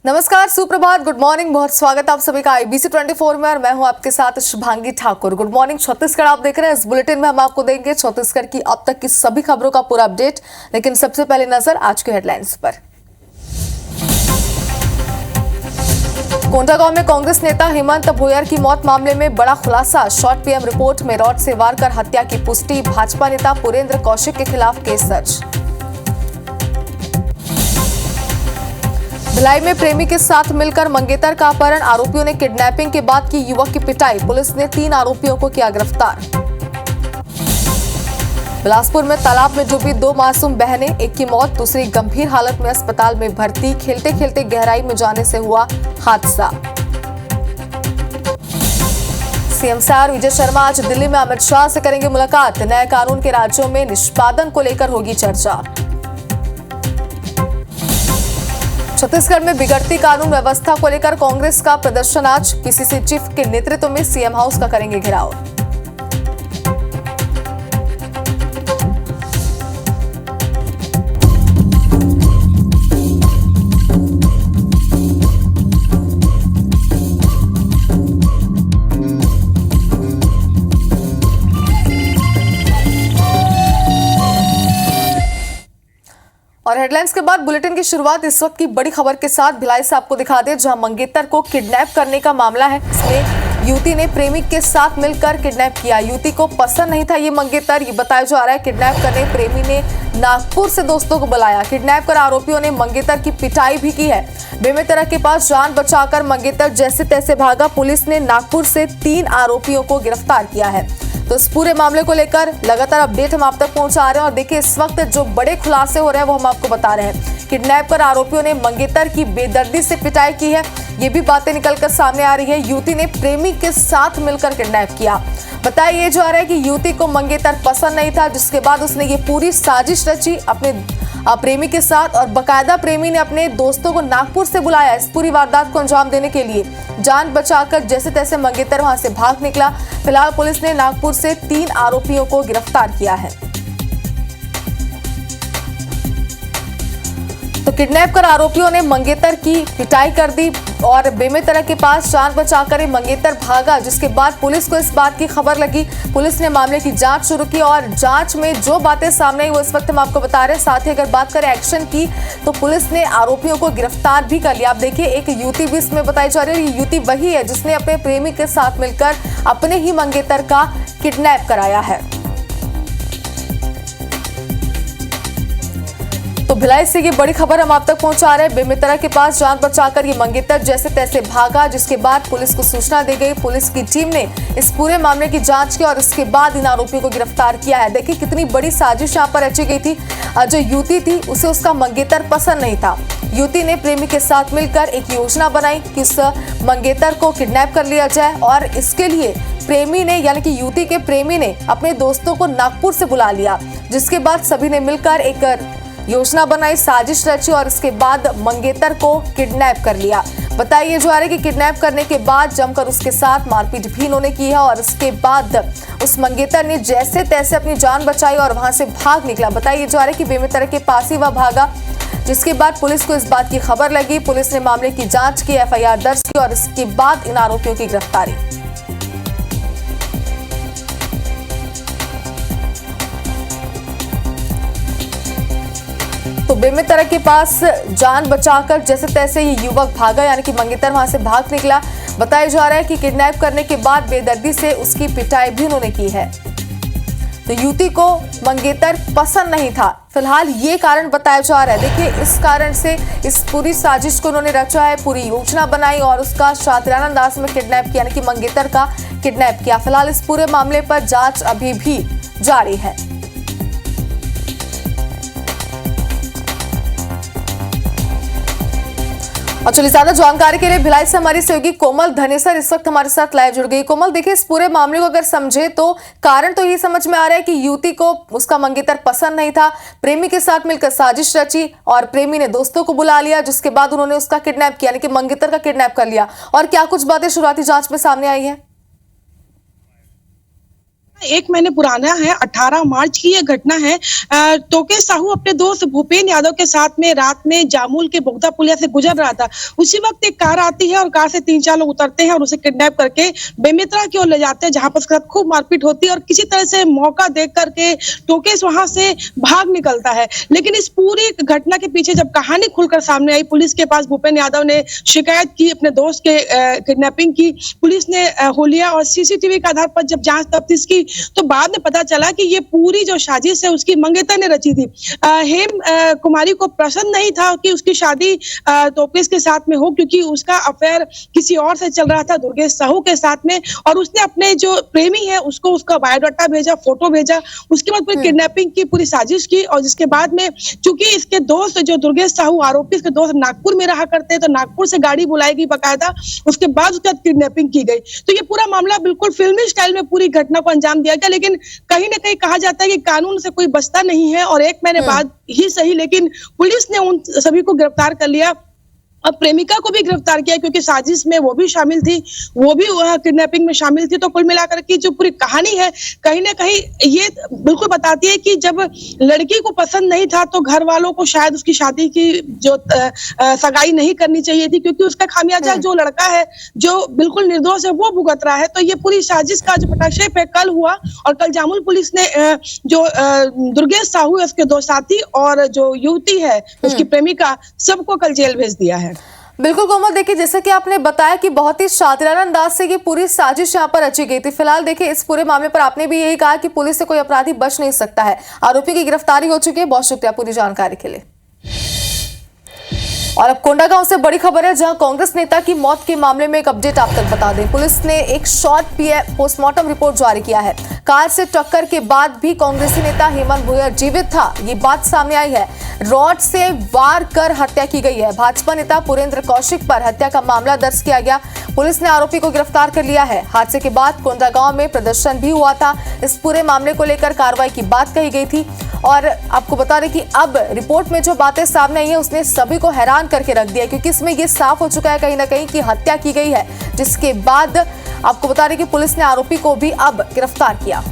नमस्कार, सुप्रभात, good morning. बहुत स्वागत आप सभी का IBC 24 में और मैं हूं आपके साथ शुभांगी ठाकुर। गुड मॉर्निंग छत्तीसगढ़ आप देख रहे हैं। इस बुलेटिन में हम आपको देंगे छत्तीसगढ़ की अब तक की सभी खबरों का पूरा अपडेट, लेकिन सबसे पहले नजर आज के हेडलाइंस पर। कोंडागांव में कांग्रेस नेता हेमंत भोयर की मौत मामले में बड़ा खुलासा। शॉर्ट PM रिपोर्ट में रॉड से वार कर हत्या की पुष्टि। भाजपा नेता पुरेंद्र कौशिक के खिलाफ केस दर्ज। भिलाई में प्रेमी के साथ मिलकर मंगेतर का अपहरण। आरोपियों ने किडनैपिंग के बाद की युवक की पिटाई। पुलिस ने 3 आरोपियों को किया गिरफ्तार। बिलासपुर में तालाब में डूबी 2 मासूम बहनें, एक की मौत, दूसरी गंभीर हालत में अस्पताल में भर्ती। खेलते खेलते गहराई में जाने से हुआ हादसा। सीएम सर विजय शर्मा आज दिल्ली में अमित शाह से करेंगे मुलाकात। नए कानून के राज्यों में निष्पादन को लेकर होगी चर्चा। छत्तीसगढ़ में बिगड़ती कानून व्यवस्था को लेकर कांग्रेस का प्रदर्शन आज। PCC चीफ के नेतृत्व में CM हाउस का करेंगे घेराव। और हेडलाइंस के बाद बुलेटिन की शुरुआत इस वक्त की बड़ी खबर के साथ भिलाई से आपको दिखा दे, जहां मंगेतर को किडनैप करने का मामला है। इसमें युवती ने प्रेमी के साथ मिलकर किडनैप किया। युवती को पसंद नहीं था ये मंगेतर, ये बताया जा रहा है। किडनैप करने प्रेमी ने नागपुर से दोस्तों को बुलाया। किडनैप कर आरोपियों ने मंगेतर की पिटाई भी की है। बेमेतरा के पास जान बचाकर मंगेतर जैसे तैसे भागा। पुलिस ने नागपुर से 3 आरोपियों को गिरफ्तार किया है। तो इस पूरे मामले को लेकर लगातार अपडेट हम आप तक पहुंचा रहे हैं और देखिए इस वक्त जो बड़े खुलासे हो रहे हैं वो हम आपको बता रहे हैं। किडनैप कर आरोपियों ने मंगेतर की बेदर्दी से पिटाई की है, ये भी बातें निकलकर सामने आ रही है। युवती ने प्रेमी के साथ मिलकर किडनैप किया। बताया ये जा रहा है कि युवती को मंगेतर पसंद नहीं था, जिसके बाद उसने ये पूरी साजिश रची अपने प्रेमी के साथ और बकायदा प्रेमी ने अपने दोस्तों को नागपुर से बुलाया इस पूरी वारदात को अंजाम देने के लिए। जान बचाकर जैसे तैसे मंगेतर वहां से भाग निकला। फिलहाल पुलिस ने नागपुर से 3 आरोपियों को गिरफ्तार किया है। तो किडनैप कर आरोपियों ने मंगेतर की पिटाई कर दी और बेमेतरा के पास जान बचाकर मंगेतर भागा, जिसके बाद पुलिस को इस बात की खबर लगी। पुलिस ने मामले की जांच शुरू की और जांच में जो बातें सामने आई वो इस वक्त हम आपको बता रहे हैं। साथ ही अगर बात करें एक्शन की तो पुलिस ने आरोपियों को गिरफ्तार भी कर लिया। आप देखिए एक युवती भी इसमें बताई जा रही है। ये युवती वही है जिसने अपने प्रेमी के साथ मिलकर अपने ही मंगेतर का किडनैप कराया है। तो भिलाई से ये बड़ी खबर हम आप तक पहुंचा रहे हैं। बेमेतरा के पास जान बचाकर ये मंगेतर जैसे तैसे भागा, जिसके बाद पुलिस को सूचना दी गई। पुलिस की टीम ने इस पूरे मामले की जांच की और इसके बाद इन आरोपियों को गिरफ्तार किया है। देखिए कितनी बड़ी साजिश यहाँ पर रची गई थी। जो युवती थी उसे उसका मंगेतर पसंद नहीं था। युवती ने प्रेमी के साथ मिलकर एक योजना बनाई कि उस मंगेतर को किडनैप कर लिया जाए और इसके लिए प्रेमी ने यानी कि युवती के प्रेमी ने अपने दोस्तों को नागपुर से बुला लिया, जिसके बाद सभी ने मिलकर एक योजना बनाई, साजिश रची और इसके बाद मंगेतर को किडनैप कर लिया। बताइए जा रहा है कि किडनैप करने के बाद जमकर उसके साथ मारपीट भी इन्होंने की है और इसके बाद उस मंगेतर ने जैसे तैसे अपनी जान बचाई और वहां से भाग निकला। बताइए जा रहा है कि बेमेतरा के पास ही वह भागा, जिसके बाद पुलिस को इस बात की खबर लगी। पुलिस ने मामले की जांच की, FIR दर्ज की और इसके बाद इन आरोपियों की गिरफ्तारी। तो बेमेतरा के पास जान बचाकर जैसे तैसे ये युवक भागा, यानी कि मंगेतर वहां से भाग निकला। बताया जा रहा है कि किडनैप करने के बाद बेदर्दी से उसकी पिटाई भी उन्होंने की है। तो युवती को मंगेतर पसंद नहीं था, फिलहाल ये कारण बताया जा रहा है। देखिए इस कारण से इस पूरी साजिश को उन्होंने रचा है, पूरी योजना बनाई और उसका शातिराना अंदाज में किडनैप किया, यानी कि मंगेतर का किडनैप किया। फिलहाल इस पूरे मामले पर जांच अभी भी जारी है। और चलिए ज्यादा जानकारी के लिए भिलाई से हमारी सहयोगी कोमल धनेसर इस वक्त हमारे साथ लाइव जुड़ गई। कोमल, देखिए इस पूरे मामले को अगर समझे तो कारण तो ये समझ में आ रहा है कि युवती को उसका मंगेतर पसंद नहीं था। प्रेमी के साथ मिलकर साजिश रची और प्रेमी ने दोस्तों को बुला लिया, जिसके बाद उन्होंने उसका किडनैप किया, यानी कि मंगेतर का किडनैप कर लिया। और क्या कुछ बातें शुरुआती जांच में सामने आई है? 1 महीने पुराना है, 18 मार्च की ये घटना है। तोके साहू अपने दोस्त भूपेन यादव के साथ में रात में जामुल के बोगदा पुलिया से गुजर रहा था। उसी वक्त एक कार आती है और कार से 3-4 लोग उतरते हैं और उसे किडनैप करके बेमेतरा की ओर ले जाते हैं, जहां पर उसके साथ खूब मारपीट होती है और किसी तरह से मौका देख करके टोकेश वहां से भाग निकलता है। लेकिन इस पूरी घटना के पीछे जब कहानी खुलकर सामने आई, पुलिस के पास भूपेन यादव ने शिकायत की अपने दोस्त के किडनैपिंग की। पुलिस ने हुलिया और सीसीटीवी के आधार पर जब जांच तफ्तीश की तो बाद में पता चला कि ये पूरी जो साजिश है उसकी मंगेतर ने रची थी। हेम कुमारी को पसंद नहीं था कि उसकी शादी तोपेश के साथ में हो, क्योंकि उसका अफेयर किसी और से चल रहा था, दुर्गेश साहू के साथ में। और उसने अपने जो प्रेमी है उसको उसका बायोडाटा भेजा, फोटो भेजा, उसके बाद पूरी किडनैपिंग की पूरी साजिश की। और जिसके बाद में चूंकि इसके दोस्त जो दुर्गेश साहू आरोपी इसके दोस्त नागपुर में रहा करते हैं, तो नागपुर से गाड़ी बुलाई गई बकायदा, उसके बाद उसके बाद किडनैपिंग की गई। तो ये पूरा मामला बिल्कुल फिल्मी स्टाइल में पूरी घटना को अंजाम दिया गया। लेकिन कहीं ना कहीं कहा जाता है कि कानून से कोई बचता नहीं है, और 1 महीने बाद ही सही लेकिन पुलिस ने उन सभी को गिरफ्तार कर लिया। अब प्रेमिका को भी गिरफ्तार किया क्योंकि साजिश में वो भी शामिल थी, वो भी किडनैपिंग में शामिल थी। तो कुल मिलाकर की जो पूरी कहानी है कहीं ना कहीं ये बिल्कुल बताती है कि जब लड़की को पसंद नहीं था तो घर वालों को शायद उसकी शादी की जो सगाई नहीं करनी चाहिए थी, क्योंकि उसका खामियाजा जो लड़का है जो बिल्कुल निर्दोष है वो भुगत रहा है। तो ये पूरी साजिश का जो पटाक्षेप है कल हुआ, और कल जामुल पुलिस ने जो दुर्गेश साहू है उसके 2 साथी और जो युवती है उसकी प्रेमिका, सबको कल जेल भेज दिया है। बिल्कुल कोमल, देखिए जैसे कि आपने बताया कि बहुत ही शातिराना अंदाज से ये पूरी साजिश यहाँ पर रची गई थी। फिलहाल देखिए इस पूरे मामले पर आपने भी यही कहा कि पुलिस से कोई अपराधी बच नहीं सकता है। आरोपी की गिरफ्तारी हो चुकी है। बहुत शुक्रिया पूरी जानकारी के लिए। और अब कोंडागांव से बड़ी खबर है, जहां कांग्रेस नेता की मौत के मामले में एक अपडेट आप तक बता दें। पुलिस ने एक शॉर्ट पोस्टमार्टम रिपोर्ट जारी किया है। कार से टक्कर के बाद भी कांग्रेसी नेता हेमंत भुयर जीवित था, ये बात सामने आई है। रॉड से वार कर हत्या की गई है। भाजपा नेता पुरेंद्र कौशिक पर हत्या का मामला दर्ज किया गया। पुलिस ने आरोपी को गिरफ्तार कर लिया है। हादसे के बाद कोंडागांव में प्रदर्शन भी हुआ था। इस पूरे मामले को लेकर कार्रवाई की बात कही गई थी। और आपको बता दें कि अब रिपोर्ट में जो बातें सामने आई है उसने सभी को हैरान करके रख दिया, क्योंकि इसमें यह साफ हो चुका है कहीं ना कहीं कि हत्या की गई है। जिसके बाद आपको बता दें कि पुलिस ने आरोपी को भी अब गिरफ्तार किया।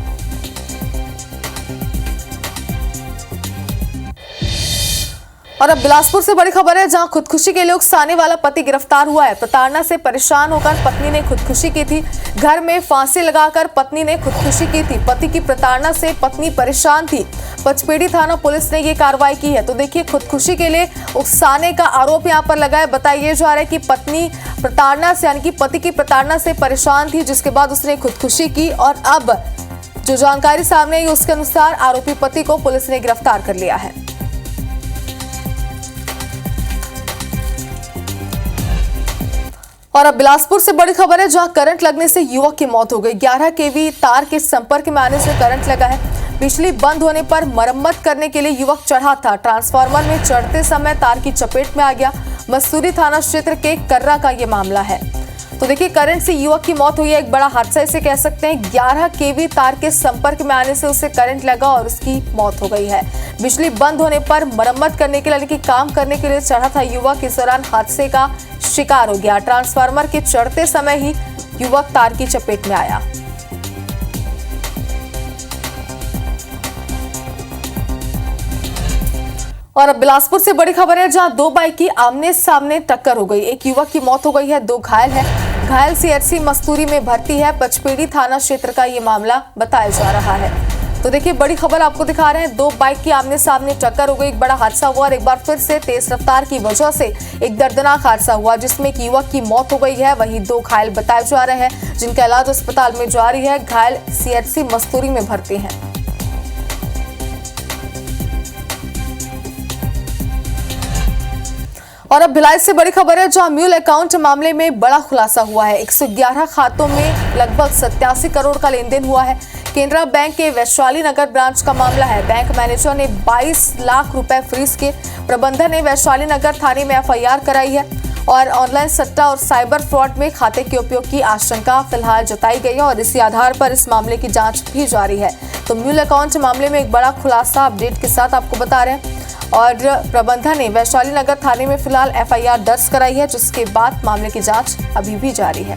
और अब बिलासपुर से बड़ी खबर है, जहां खुदकुशी के लिए उकसाने वाला पति गिरफ्तार हुआ है। प्रताड़ना से परेशान होकर पत्नी ने खुदकुशी की थी। घर में फांसी लगाकर पत्नी ने खुदकुशी की थी। पति की प्रताड़ना से पत्नी परेशान थी। पचपेड़ी थाना पुलिस ने ये कार्रवाई की है। तो देखिए खुदकुशी के लिए उकसाने का आरोप यहाँ पर लगा है। बताया जा रहा है कि पत्नी प्रताड़ना से यानी कि पति की प्रताड़ना से परेशान थी, जिसके बाद उसने खुदकुशी की। और अब जो जानकारी सामने आई उसके अनुसार आरोपी पति को पुलिस ने गिरफ्तार कर लिया है। और अब बिलासपुर से बड़ी खबर है, जहां करंट लगने से युवक की मौत हो गई। 11 केवी तार के संपर्क में आने से करंट लगा है। बिजली बंद होने पर मरम्मत करने के लिए युवक चढ़ा था। ट्रांसफार्मर में चढ़ते समय तार की चपेट में आ गया। मसूरी थाना क्षेत्र के कर्रा का ये मामला है। तो देखिए करंट से युवक की मौत हुई है। एक बड़ा हादसा इसे कह सकते हैं। 11 केवी तार के संपर्क में आने से उसे करंट लगा और उसकी मौत हो गई है। बिजली बंद होने पर मरम्मत करने के लिए यानी कि काम करने के लिए चढ़ा था युवक। इस दौरान हादसे का शिकार हो गया। ट्रांसफार्मर के चढ़ते समय ही युवक तार की चपेट में आया। और अब बिलासपुर से बड़ी खबर है, जहां 2 बाइक की आमने सामने टक्कर हो गई। एक युवक की मौत हो गई है, 2 घायल हैं। घायल सीएचसी मस्तूरी में भर्ती है। पचपेड़ी थाना क्षेत्र का ये मामला बताया जा रहा है। तो देखिए बड़ी खबर आपको दिखा रहे हैं। 2 बाइक की आमने सामने टक्कर हो गई। एक बड़ा हादसा हुआ और एक बार फिर से तेज रफ्तार की वजह से एक दर्दनाक हादसा हुआ, जिसमें एक युवक की मौत हो गई है। वहीं 2 घायल बताए जा रहे हैं, जिनका इलाज अस्पताल में जारी है। घायल सीएचसी मस्तूरी में भर्ती हैं। और अब भिलाई से बड़ी खबर है, जहां म्यूल अकाउंट मामले में बड़ा खुलासा हुआ है। 111 खातों में लगभग 87 करोड़ का लेन देन हुआ है। केनरा बैंक के वैशाली नगर ब्रांच का मामला है। बैंक मैनेजर ने 22 लाख रुपए फ्रीज किए। प्रबंधन ने वैशाली नगर थाने में एफआईआर कराई है। और ऑनलाइन सट्टा और साइबर फ्रॉड में खाते के उपयोग की आशंका फिलहाल जताई गई है और इसी आधार पर इस मामले की जांच भी जारी है। तो म्यूल अकाउंट मामले में एक बड़ा खुलासा अपडेट के साथ आपको बता रहे हैं। और प्रबंधन ने वैशाली नगर थाने में फिलहाल एफआईआर दर्ज कराई है, जिसके बाद मामले की जांच अभी भी जारी है।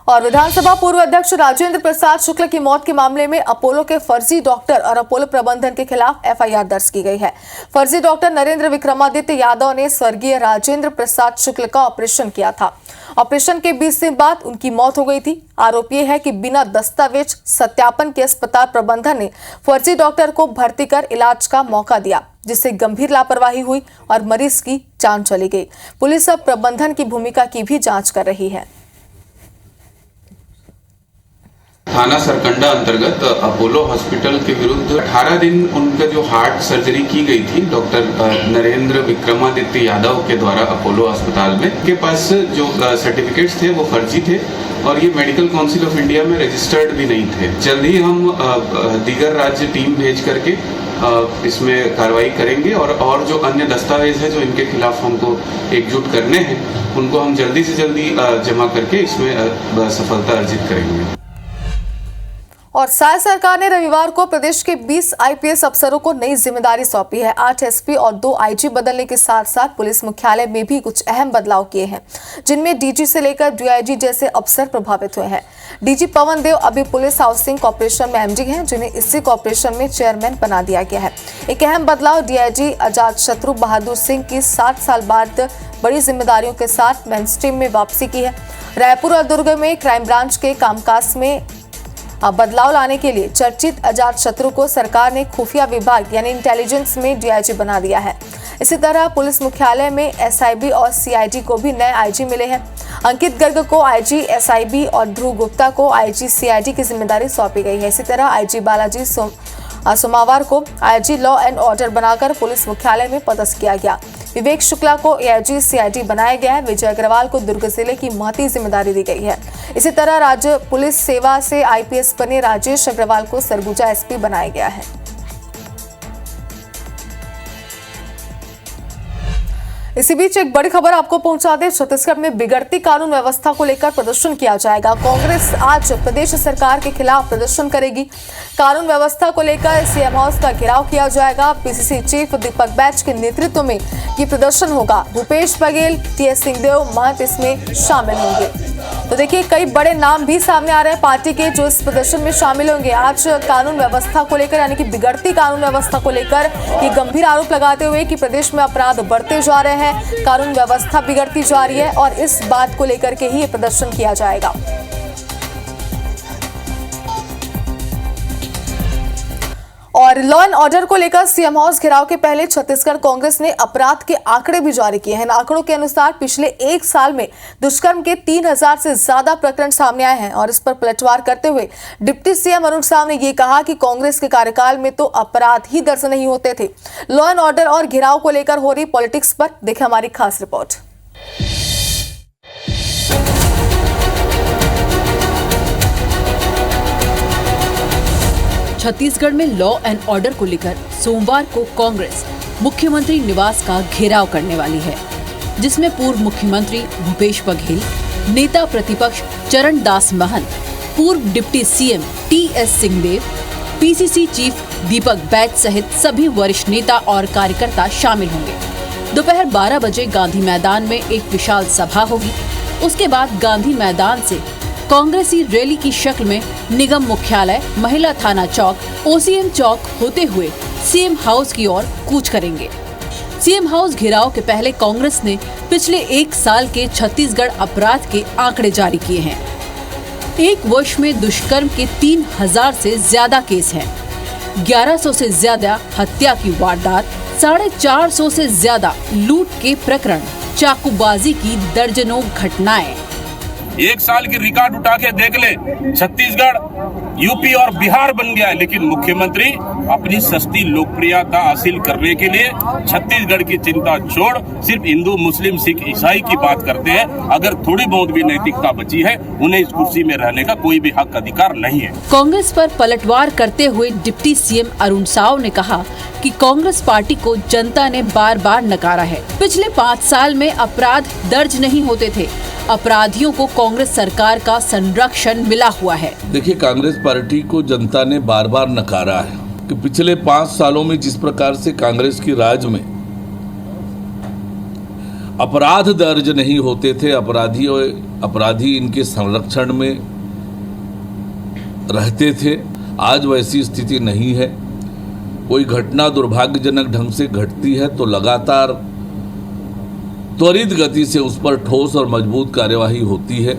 और विधानसभा पूर्व अध्यक्ष राजेंद्र प्रसाद शुक्ल की मौत के मामले में अपोलो के फर्जी डॉक्टर और अपोलो प्रबंधन के खिलाफ एफआईआर दर्ज की गई है। फर्जी डॉक्टर नरेंद्र विक्रमादित्य यादव ने स्वर्गीय राजेंद्र प्रसाद शुक्ल का ऑपरेशन किया था। ऑपरेशन के 20 दिन बाद उनकी मौत हो गई थी। आरोप यह है कि बिना दस्तावेज सत्यापन के अस्पताल प्रबंधन ने फर्जी डॉक्टर को भर्ती कर इलाज का मौका दिया, जिससे गंभीर लापरवाही हुई और मरीज की जान चली गई। पुलिस अब प्रबंधन की भूमिका की भी जांच कर रही है। थाना सरकंडा अंतर्गत अपोलो हॉस्पिटल के विरुद्ध 18 दिन उनका जो हार्ट सर्जरी की गई थी डॉक्टर नरेंद्र विक्रमादित्य यादव के द्वारा अपोलो अस्पताल में, के पास जो सर्टिफिकेट्स थे वो फर्जी थे और ये मेडिकल काउंसिल ऑफ इंडिया में रजिस्टर्ड भी नहीं थे। जल्द ही हम दीगर राज्य टीम भेज करके इसमें कार्रवाई करेंगे और जो अन्य दस्तावेज है जो इनके खिलाफ हमको एकजुट करने हैं उनको हम जल्दी से जल्दी जमा करके इसमें सफलता अर्जित करेंगे। और साय सरकार ने रविवार को प्रदेश के 20 आईपीएस अफसरों को नई जिम्मेदारी सौंपी है। 8 एसपी और 2 आईजी बदलने के साथ साथ पुलिस मुख्यालय में भी कुछ अहम बदलाव किए हैं, जिनमें डीजी से लेकर डीआईजी जैसे अफसर प्रभावित हुए हैं। डीजी पवन देव अभी पुलिस हाउसिंग कॉर्पोरेशन में एमडी हैं, जिन्हें इसी कॉर्पोरेशन में चेयरमैन बना दिया गया है। एक अहम बदलाव डीआईजी अजातशत्रु बहादुर सिंह की 7 साल बाद बड़ी जिम्मेदारियों के साथ मेन स्ट्रीम में वापसी की है। रायपुर और दुर्ग में क्राइम ब्रांच के कामकाज में बदलाव लाने के लिए चर्चित अजातशत्रु को सरकार ने खुफिया विभाग यानी इंटेलिजेंस में डीआईजी बना दिया है। इसी तरह पुलिस मुख्यालय में एसआईबी और सीआईडी को भी नए आईजी मिले हैं। अंकित गर्ग को आईजी एसआईबी और ध्रुव गुप्ता को आईजी सीआईडी की जिम्मेदारी सौंपी गई है। इसी तरह आईजी बालाजी सोमवार को आईजी लॉ एंड ऑर्डर बनाकर पुलिस मुख्यालय में पदस्थ किया गया। विवेक शुक्ला को एआईजी सीआईडी बनाया गया है। विजय अग्रवाल को दुर्ग जिले की महती जिम्मेदारी दी गई है। इसी तरह राज्य पुलिस सेवा से आईपीएस बने राजेश अग्रवाल को सरगुजा एसपी बनाया गया है। इसी बीच एक बड़ी खबर आपको पहुंचा दे, छत्तीसगढ़ में बिगड़ती कानून व्यवस्था को लेकर प्रदर्शन किया जाएगा। कांग्रेस आज प्रदेश सरकार के खिलाफ प्रदर्शन करेगी। कानून व्यवस्था को लेकर सीएम हाउस का घेराव किया जाएगा। पीसीसी चीफ दीपक बैच के नेतृत्व में ये प्रदर्शन होगा। भूपेश बघेल, टीएस सिंहदेव महंत इसमें शामिल होंगे। तो देखिए, कई बड़े नाम भी सामने आ रहे हैं पार्टी के जो इस प्रदर्शन में शामिल होंगे। आज कानून व्यवस्था को लेकर यानी कि बिगड़ती कानून व्यवस्था को लेकर ये गंभीर आरोप लगाते हुए कि प्रदेश में अपराध बढ़ते जा रहे हैं, कानून व्यवस्था बिगड़ती जा रही है और इस बात को लेकर के ही ये प्रदर्शन किया जाएगा। और लॉ एंड ऑर्डर को लेकर सीएम हाउस घेराव के पहले छत्तीसगढ़ कांग्रेस ने अपराध के आंकड़े भी जारी किए हैं। आंकड़ों के अनुसार पिछले 1 साल में दुष्कर्म के 3000 से ज्यादा प्रकरण सामने आए हैं। और इस पर पलटवार करते हुए डिप्टी सीएम अरुण साव ने यह कहा कि कांग्रेस के कार्यकाल में तो अपराध ही दर्ज नहीं होते थे। लॉ एंड ऑर्डर और घेराव को लेकर हो रही पॉलिटिक्स पर देखें हमारी खास रिपोर्ट। छत्तीसगढ़ में लॉ एंड ऑर्डर को लेकर सोमवार को कांग्रेस मुख्यमंत्री निवास का घेराव करने वाली है, जिसमें पूर्व मुख्यमंत्री भूपेश बघेल, नेता प्रतिपक्ष चरणदास महंत, पूर्व deputy CM TS Singhdeo, PCC chief Deepak Baij सहित सभी वरिष्ठ नेता और कार्यकर्ता शामिल होंगे। दोपहर 12 बजे गांधी मैदान में एक विशाल सभा होगी। उसके बाद गांधी मैदान से कांग्रेसी रैली की शक्ल में निगम मुख्यालय, महिला थाना चौक, ओसीएम चौक होते हुए सीएम हाउस की ओर कूच करेंगे। सीएम हाउस घेराव के पहले कांग्रेस ने पिछले 1 साल के छत्तीसगढ़ अपराध के आंकड़े जारी किए हैं। 1 वर्ष में दुष्कर्म के 3000 से ज्यादा केस हैं, 1100 से ज्यादा हत्या की वारदात, 450 से ज्यादा लूट के प्रकरण, चाकूबाजी की दर्जनों घटनाएं। 1 साल की रिकॉर्ड उठा के देख ले, छत्तीसगढ़ यूपी और बिहार बन गया है। लेकिन मुख्यमंत्री अपनी सस्ती लोकप्रियता हासिल करने के लिए छत्तीसगढ़ की चिंता छोड़ सिर्फ हिंदू, मुस्लिम, सिख, ईसाई की बात करते हैं। अगर थोड़ी बहुत भी नैतिकता बची है, उन्हें इस कुर्सी में रहने का कोई भी हक अधिकार नहीं है। कांग्रेस पर पलटवार करते हुए डिप्टी सीएम अरुण साव ने कहा कि कांग्रेस पार्टी को जनता ने बार बार नकारा है। पिछले 5 साल में अपराध दर्ज नहीं होते थे। अपराधियों को कांग्रेस सरकार का संरक्षण मिला हुआ है। देखिए, कांग्रेस पार्टी को जनता ने बार बार नकारा है कि पिछले 5 सालों में जिस प्रकार से कांग्रेस की राज में अपराध दर्ज नहीं होते थे, अपराधियों अपराधी इनके संरक्षण में रहते थे। आज वैसी स्थिति नहीं है। कोई घटना दुर्भाग्यजनक ढंग से घटती है तो लगातार त्वरित गति से उस पर ठोस और मजबूत कार्यवाही होती है।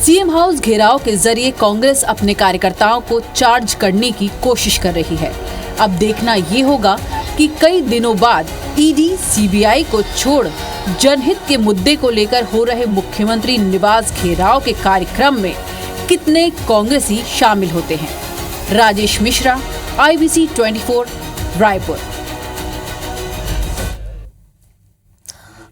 सीएम हाउस घेराव के जरिए कांग्रेस अपने कार्यकर्ताओं को चार्ज करने की कोशिश कर रही है। अब देखना ये होगा कि कई दिनों बाद ईडी सीबीआई को छोड़ जनहित के मुद्दे को लेकर हो रहे मुख्यमंत्री निवास घेराव के कार्यक्रम में कितने कांग्रेसी शामिल होते हैं। राजेश मिश्रा, IBC 24, रायपुर।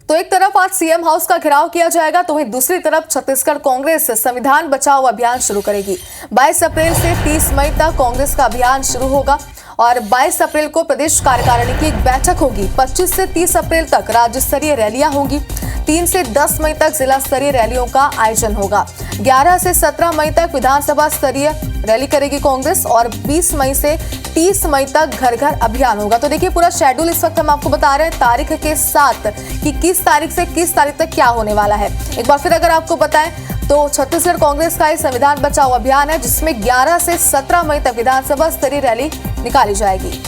तो एक तरफ आज सीएम हाउस का घेराव किया जाएगा, तो वहीं दूसरी तरफ छत्तीसगढ़ कांग्रेस संविधान बचाओ अभियान शुरू करेगी। 22 अप्रैल से 30 मई तक कांग्रेस का अभियान शुरू होगा और 22 अप्रैल को प्रदेश कार्यकारिणी की एक बैठक होगी। 25 से 30 अप्रैल तक राज्य स्तरीय रैलियां होंगी। 3 से 10 मई तक जिला स्तरीय रैलियों का आयोजन होगा। 11 से 17 मई तक विधानसभा स्तरीय रैली करेगी कांग्रेस और 20 मई से 30 मई तक घर घर अभियान होगा। तो देखिए पूरा शेड्यूल इस वक्त हम आपको बता रहे हैं तारीख के साथ कि किस तारीख से किस तारीख तक क्या होने वाला है। एक बार फिर अगर आपको बताएं तो छत्तीसगढ़ कांग्रेस का ये संविधान बचाओ अभियान है, जिसमें 11 से 17 मई तक विधानसभा स्तरीय रैली निकाली जाएगी।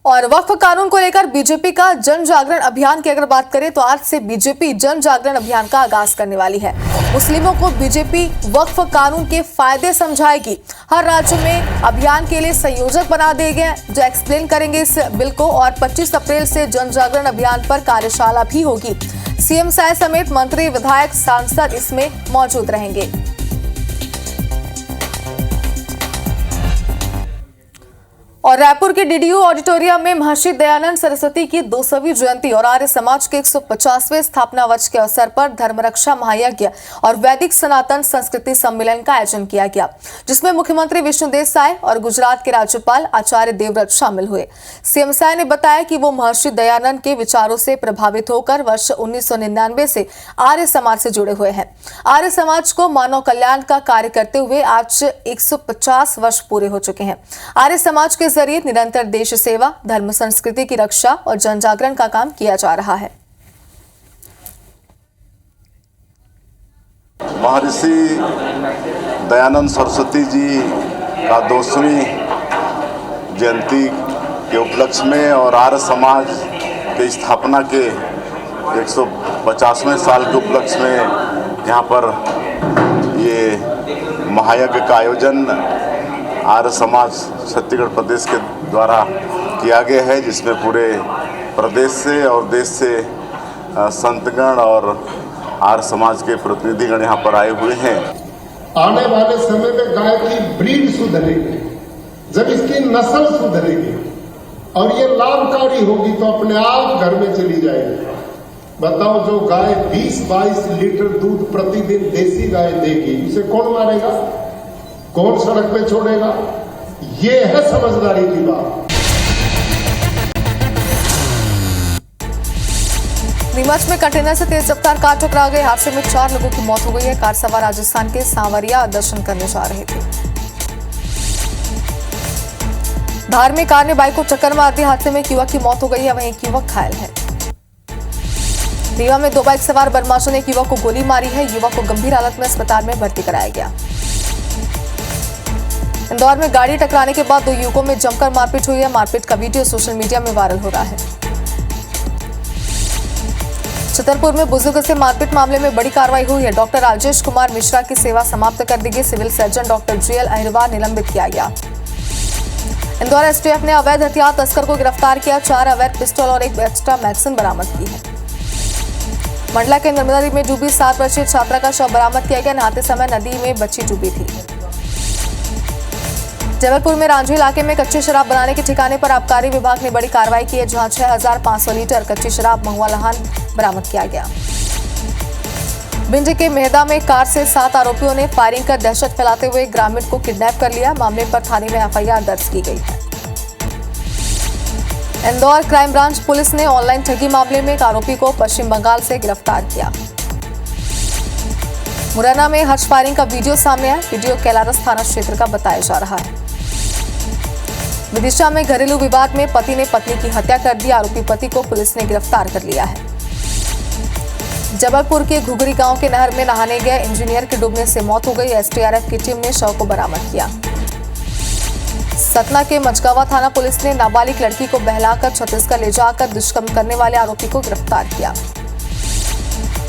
और वक्फ कानून को लेकर बीजेपी का जन जागरण अभियान की अगर बात करें तो आज से बीजेपी जन जागरण अभियान का आगाज करने वाली है। मुस्लिमों को बीजेपी वक्फ कानून के फायदे समझाएगी। हर राज्य में अभियान के लिए संयोजक बना दिए गए जो एक्सप्लेन करेंगे इस बिल को। और 25 अप्रैल से जन जागरण अभियान पर कार्यशाला भी होगी। सीएम साय समेत मंत्री, विधायक, सांसद इसमें मौजूद रहेंगे। और रायपुर के डीडीयू ऑडिटोरियम में महर्षि दयानंद सरस्वती की 200वीं जयंती और आर्य समाज के 150वें स्थापना वर्ष के अवसर पर धर्मरक्षा महायज्ञ और वैदिक सनातन संस्कृति सम्मेलन का आयोजन किया गया, जिसमें मुख्यमंत्री विष्णुदेव साय और गुजरात के राज्यपाल आचार्य देवव्रत शामिल हुए। सीएम साय ने बताया कि वो महर्षि दयानंद के विचारों से प्रभावित होकर वर्ष 1999 से आर्य समाज से जुड़े हुए हैं। आर्य समाज को मानव कल्याण का कार्य करते हुए आज 150 वर्ष पूरे हो चुके हैं। आर्य समाज के जरिए निरंतर देश सेवा, धर्म संस्कृति की रक्षा और जन जागरण का काम किया जा रहा है। महर्षि दयानंद सरस्वती जी का 200वीं जयंती के उपलक्ष्य में और आर्य समाज के स्थापना के 150वें साल के उपलक्ष्य में यहाँ पर ये महायज्ञ का आयोजन आर्य समाज छत्तीसगढ़ प्रदेश के द्वारा किया गया है, जिसमें पूरे प्रदेश से और देश से संतगण और आर्य समाज के प्रतिनिधिगण यहाँ पर आए हुए हैं। आने वाले समय में गाय की ब्रीड सुधरेगी, जब इसकी नस्ल सुधरेगी और ये लाभकारी होगी तो अपने आप घर में चली जाएगी। बताओ, जो गाय 20-22 लीटर दूध प्रतिदिन देसी गाय देगी, उसे कौन मारेगा, कौन सड़क पे छोड़ेगा? ये है समझदारी की बात। नीमच में कंटेनर से तेज रफ्तार कार टकरा गई। हादसे में 4 लोगों की मौत हो गई है। कार सवार राजस्थान के सांवरिया दर्शन करने जा रहे थे। धार में कार ने बाइक को टक्कर मार दी। हादसे में एक युवक की मौत हो गई है, वहीं एक युवक घायल है। रीवा में 2 बाइक सवार बदमाशों ने एक युवक को गोली मारी है। युवक को गंभीर हालत में अस्पताल में भर्ती कराया गया। इंदौर में गाड़ी टकराने के बाद 2 युवकों में जमकर मारपीट हुई है। मारपीट का वीडियो सोशल मीडिया में वायरल हो रहा है। छतरपुर में बुजुर्ग से मारपीट मामले में बड़ी कार्रवाई हुई है। डॉक्टर राजेश कुमार मिश्रा की सेवा समाप्त कर दी गई। Civil surgeon doctor GL Ahirwar निलंबित किया गया। इंदौर एसटीएफ ने अवैध हथियार तस्कर को गिरफ्तार किया। 4 अवैध पिस्टल और 1 एक्स्ट्रा मैगजीन बरामद की है। मंडला के नर्मदा नदी में डूबी 7 वर्षीय छात्रा का शव बरामद किया गया। नहाते समय नदी में बच्ची डूबी थी। जबलपुर में रांझी इलाके में कच्ची शराब बनाने के ठिकाने पर आबकारी विभाग ने बड़ी कार्रवाई की है, जहां 6500 लीटर कच्ची शराब महुआ लहान बरामद किया गया। भिंड के मेहदा में कार से 7 आरोपियों ने फायरिंग कर दहशत फैलाते हुए ग्रामीण को किडनैप कर लिया। मामले पर थाने में FIR दर्ज की गई है। इंदौर क्राइम ब्रांच पुलिस ने ऑनलाइन ठगी मामले में एक आरोपी को पश्चिम बंगाल से गिरफ्तार किया। मुरैना में हर्ष फायरिंग का वीडियो सामने आया। वीडियो कैलारस थाना क्षेत्र का बताया जा रहा है। विदिशा में घरेलू विवाद में पति ने पत्नी की हत्या कर दी। आरोपी पति को पुलिस ने गिरफ्तार कर लिया है। जबलपुर के घुघरी गांव के नहर में नहाने गए इंजीनियर की डूबने से मौत हो गई। एसडीआरएफ की टीम ने शव को बरामद किया। सतना के मचगावा थाना पुलिस ने नाबालिग लड़की को बहलाकर छत्तीसगढ़ ले जाकर दुष्कर्म करने वाले आरोपी को गिरफ्तार किया।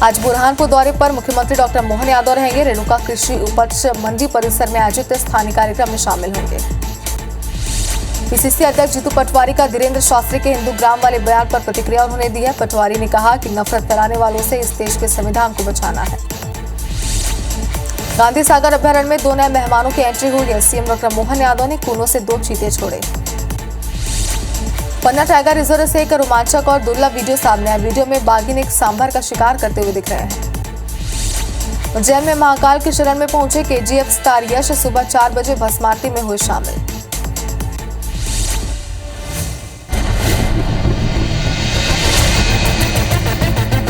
आज बुरहानपुर दौरे पर मुख्यमंत्री डॉक्टर मोहन यादव रहेंगे। रेणुका कृषि उपज मंडी परिसर में आयोजित स्थानीय कार्यक्रम में शामिल होंगे। पीसीसी अध्यक्ष जीतू पटवारी का धीरेन्द्र शास्त्री के हिंदू ग्राम वाले बयान पर प्रतिक्रिया उन्होंने दी है। पटवारी ने कहा कि नफरत फैलाने वालों से इस देश के संविधान को बचाना है। गांधी सागर अभ्यारण्य में 2 नए मेहमानों की एंट्री हुई है। सीएम डॉक्टर मोहन यादव ने कूनों से 2 चीते छोड़े। पन्ना टाइगर रिजर्व से एक रोमांचक और दुर्लभ वीडियो सामने आया। वीडियो में बाघिन एक सांभर का शिकार करते हुए दिख रहे हैं। उज्जैन में महाकाल के शरण में पहुंचे केजीएफ स्टार यश सुबह 4 बजे भस्म आरती में हुए शामिल।